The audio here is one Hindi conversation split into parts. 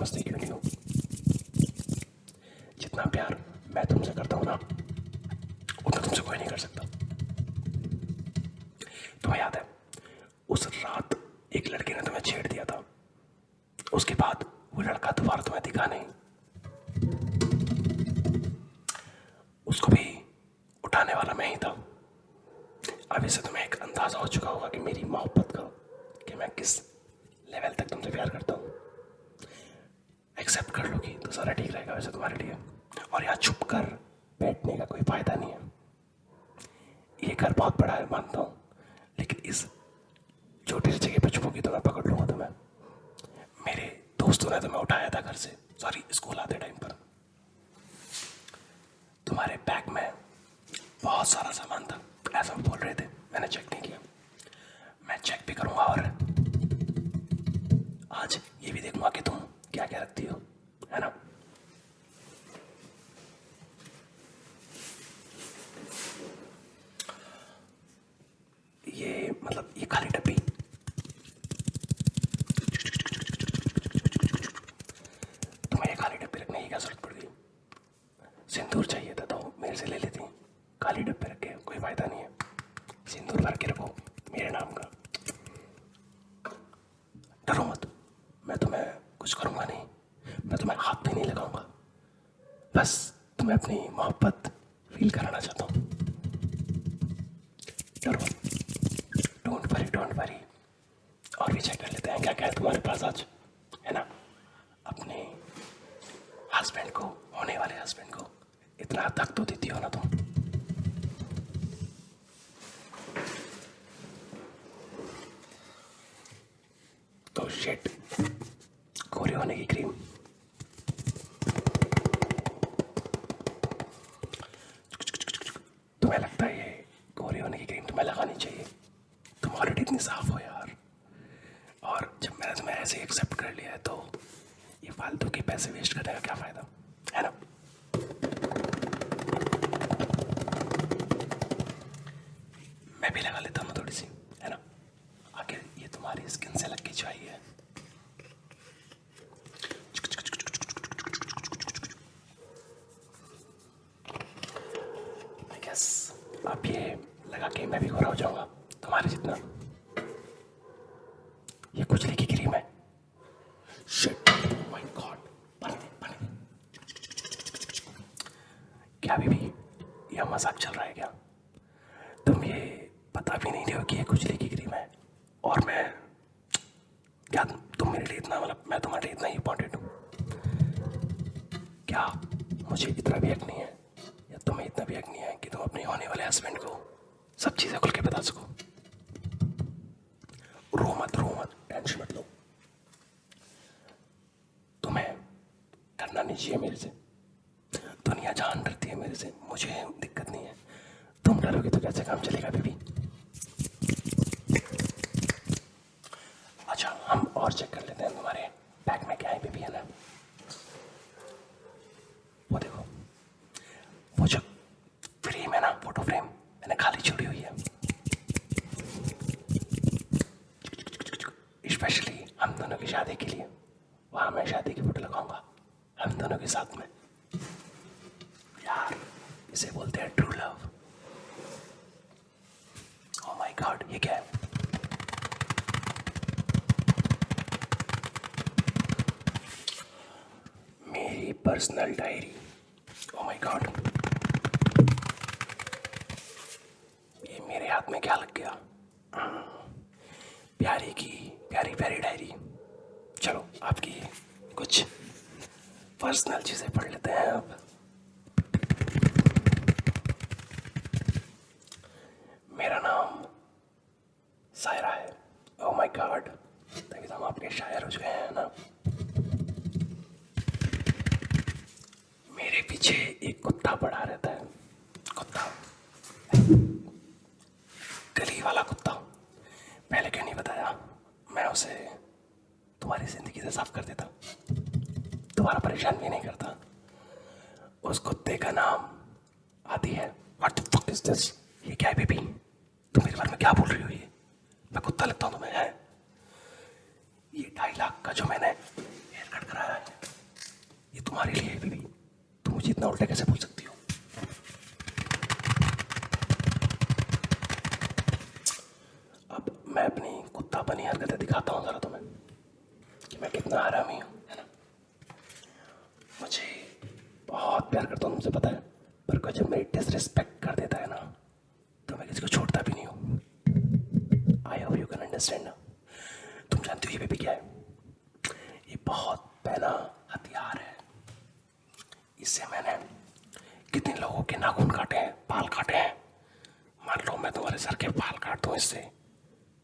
समझते क्यों नहीं हो? जितना प्यार मैं तुमसे करता हूँ ना, उतना तुमसे कोई नहीं कर सकता। तुम्हें याद है उस रात एक लड़के ने तुम्हें छेड़ दिया था, उसके बाद वो लड़का दोबारा तुम्हें दिखा नहीं, उसको भी उठाने वाला मैं ही था। अब इससे तुम्हें एक अंदाजा हो चुका होगा कि मेरी मोहब्बत का, कि मैं किस लेवल तक तुमसे प्यार करता हूँ। एक्सेप्ट कर लोगी तो सारा ठीक रहेगा वैसे तुम्हारे लिए। और यहाँ छुप कर बैठने का कोई फायदा नहीं है। ये घर बहुत बड़ा है मानता हूँ, लेकिन इस छोटी सी जगह पर छुपोगी तो मैं पकड़ लूंगा तुम्हें। मेरे दोस्तों ने तुम्हें उठाया था घर से, सॉरी स्कूल आते टाइम पर। तुम्हारे बैग में बहुत सारा सामान था, ऐसा बोल रहे थे, मैंने चेक नहीं किया। मैं चेक भी करूंगा और आज ये भी देखूंगा कि तुम क्या क्या रखती हो, है ना? ये मतलब ये खाली डब्बी, तुम्हें ये खाली डब्बी रखने की क्या जरूरत पड़ गई? सिंदूर चाहिए था तो मेरे से ले लेती। खाली डब्बे रख के कोई फायदा नहीं है, सिंदूर भर के रखो मेरे नाम का। डरो मत, मैं तुम्हें कुछ करूंगा नहीं, मैं तुम्हें हाथ भी नहीं लगाऊंगा, बस तुम्हें अपनी मोहब्बत फील कराना चाहता हूँ। डरो, डोंट वरी। और भी चेक कर लेते हैं क्या क्या है तुम्हारे पास आज, है ना? अपने हस्बैंड को, होने वाले हस्बैंड को इतना तक तो देती हो ना तुम। तो शिट, गोरे होने की क्रीम। तुम्हें लगता है ये गोरे होने की क्रीम तुम्हें लगानी चाहिए? तुम ऑलरेडी इतनी साफ हो यार। और जब मैंने तुम्हें ऐसे ही एक्सेप्ट कर लिया है तो ये फालतू के पैसे वेस्ट करने का क्या फायदा, है ना? मैं भी लगा लेता हूँ थोड़ी सी, है ना? आखिर ये तुम्हारी स्किन से लग के चाहिए। आई गेस अब ये लगा के मैं भी गोरा हो जाऊंगा तुम्हारे जितना। ये खुजली की क्रीम है। शिट, माय गॉड, पानी। क्या बीबी, यह मजाक चल रहा है क्या? तुम ये पता भी नहीं रहे हो कि ये खुजली की क्रीम है, और मैं क्या, तुम मेरे लिए इतना, मतलब मैं तुम्हारे लिए इतना इंपॉर्टेंट हूँ क्या? मुझे इतना भी हक नहीं है, या तुम्हें इतना भी हक नहीं है कि तुम अपने होने वाले हस्बैंड को सब चीज़ें खुल के बता सको? रो मत, टेंशन मत लो। तुम्हें डरना नहीं चाहिए मेरे से, दुनिया जान डरती है मेरे से, मुझे दिक्कत नहीं है। तुम डरोगे तो कैसे काम चलेगा बेबी? अच्छा, हम और चेक कर लेते हैं तुम्हारे बैग में क्या है बेबी, है ना? वो देखो, वो जो फ्रेम है ना, फोटो फ्रेम, मैंने खाली छोड़ी हुई है, स्पेशली हम दोनों की शादी के लिए। वहां मैं शादी की फोटो लगाऊंगा हम दोनों के साथ में। यार, इसे बोलते हैं true love. Oh my God, ये क्या है? मेरी personal diary. Oh my God, ये मेरे हाथ में क्या लग गया? प्यारी की प्यारी प्यारी डायरी। चलो आपकी कुछ पर्सनल चीजें पढ़ लेते हैं अब। मेरा नाम सायरा है। ओह माय गॉड, तभी तो हम आपके शायर हो चुके हैं ना। मेरे पीछे एक कुत्ता पड़ा रहता है, कुत्ता, गली वाला कुत्ता। पहले क्यों नहीं बताया? मैं उसे तुम्हारी जिंदगी से साफ कर देता, तुम्हारा परेशान भी नहीं करता। उस कुत्ते का नाम आदि है। What the fuck is this? ये क्या है बेबी? तुम मेरे बारे में क्या बोल रही हो? ये मैं कुत्ता लगता हूँ तुम्हें? है ये 2.5 लाख का जो मैंने हेयर कट कराया है, उल्टा कैसे पूछ सकती हो? अब मैं अपनी कुत्तापनी हरकतें दिखाता हूँ जरा तुम्हें कि मैं कितना हरामी हूँ, है ना? मुझे बहुत प्यार करता हूँ, तुमसे पता है, पर कोई जब मेरी डिसरिस्पेक्ट कर देता है ना, तो मैं किसी को छोड़ता भी नहीं हूँ। I hope you can understand ना। तुम जानते हो ये बेबी क्या है? ये बहुत पहला हथियार है। इससे मैंने कितने लोगों के नाखून काटे हैं, बाल काटे हैं। मान लो मैं तुम्हारे सर के बाल काट दूं इससे,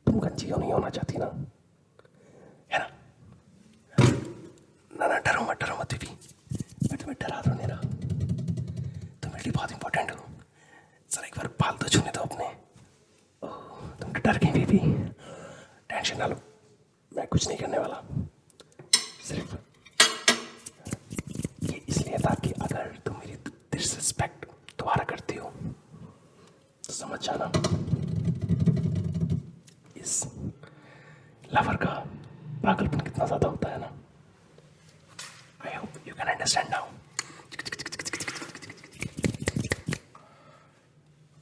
तुम गंजी नहीं होना चाहती ना, है ना? ना ना, डरो मत बेबी, मैं तुम्हें डरा दूं नहीं ना, तुम मेरे लिए बहुत इंपॉर्टेंट हो। सर एक बार बाल तो छूने दो अपने। ओह, तुम तो डर गई बेबी। टेंशन ना लो, मैं कुछ नहीं करने वाला। सिर्फ ये इसलिए था कि अगर तुम मेरी डिसरिस्पेक्ट दोबारा करती हो तो समझ जाना इस लवर का पागलपन कितना ज्यादा होता है ना। I hope you can understand now.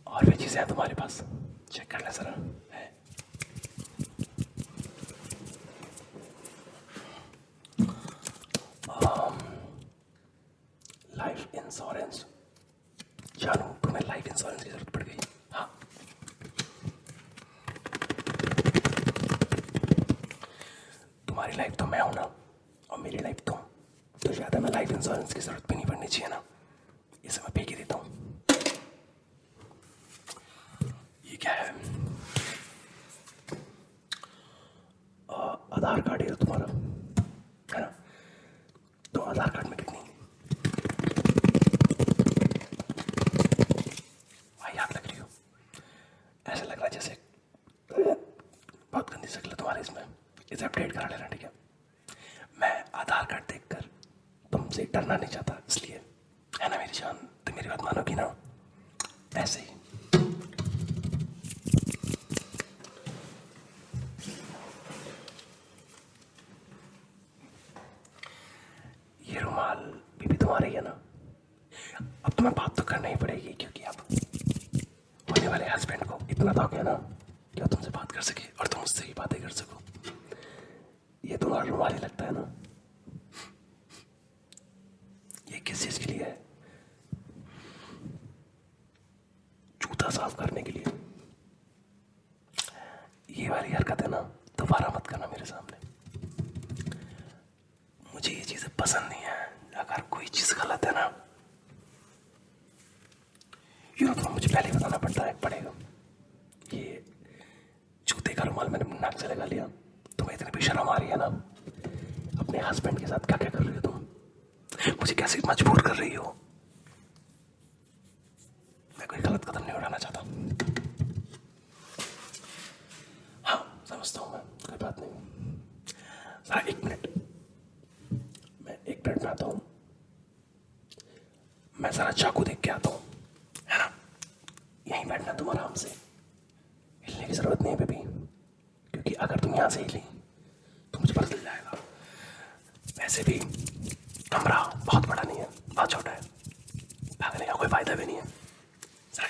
और भी चीजें हैं तुम्हारे पास, चेक कर ले जरा। है लाइफ इंश्योरेंस। जानू तुम्हें लाइफ इंश्योरेंस की जरूरत पड़ गई? हाँ, तुम्हारी लाइफ तो मैं हूं ना, और मेरी लाइफ तुम, तो शायद हमें लाइफ इंश्योरेंस की जरूरत भी नहीं पड़नी चाहिए ना। इसे मैं फेंक ही देता हूँ। ये क्या है? आधार कार्ड है तुम्हारा, है ना? तो आधार कार्ड में कितनी भाई याद लग रही हो? ऐसा लग रहा है जैसे बहुत गंदी शक्ल है तुम्हारी इसमें। इसे अपडेट करा लेना, ठीक है? मैं आधार कार्ड देखकर तुमसे डरना नहीं चाहता, इसलिए, है ना मेरी जान? तुम मेरी बात मानोगी ना? ऐसे ही ये रुमाल भी तुम्हारा ही है ना? अब तुम्हें बात तो करना ही पड़ेगी, क्योंकि अब होने वाले हस्बैंड को इतना तो हो गया ना कि वो तुमसे बात कर सके और तुम उससे ही बातें कर सको। ये तुम्हारा रुमाल ही लगता है ना? ये किस चीज के लिए है? जूता साफ करने के लिए। ये वाली हरकत है ना, दोबारा मत करना मेरे सामने। मुझे ये चीजें पसंद नहीं है। अगर कोई चीज गलत है ना, ये तो मुझे पहले बताना पड़ेगा। ये जूते का रुमाल मैंने नाक से लगा लिया, तुम्हें इतनी भी शर्म आ रही है ना? अपने हस्बैंड के साथ क्या क्या कर रही हो तुम? मुझे कैसे मजबूर कर रही हो? मैं कोई गलत कदम नहीं उठाना चाहता। हाँ समझता हूँ मैं, कोई बात नहीं। जरा एक मिनट, मैं 1 मिनट में आता हूँ। मैं जरा चाकू देख के आता हूँ, है ना? यहीं बैठना तुम आराम से, हिलने की जरूरत नहीं है बेबी, क्योंकि अगर तुम यहाँ से हिली तो मुझे पता चल जाएगा। वैसे भी कमरा बहुत बड़ा नहीं है, बहुत छोटा है, भागने का कोई फायदा भी नहीं है। जरा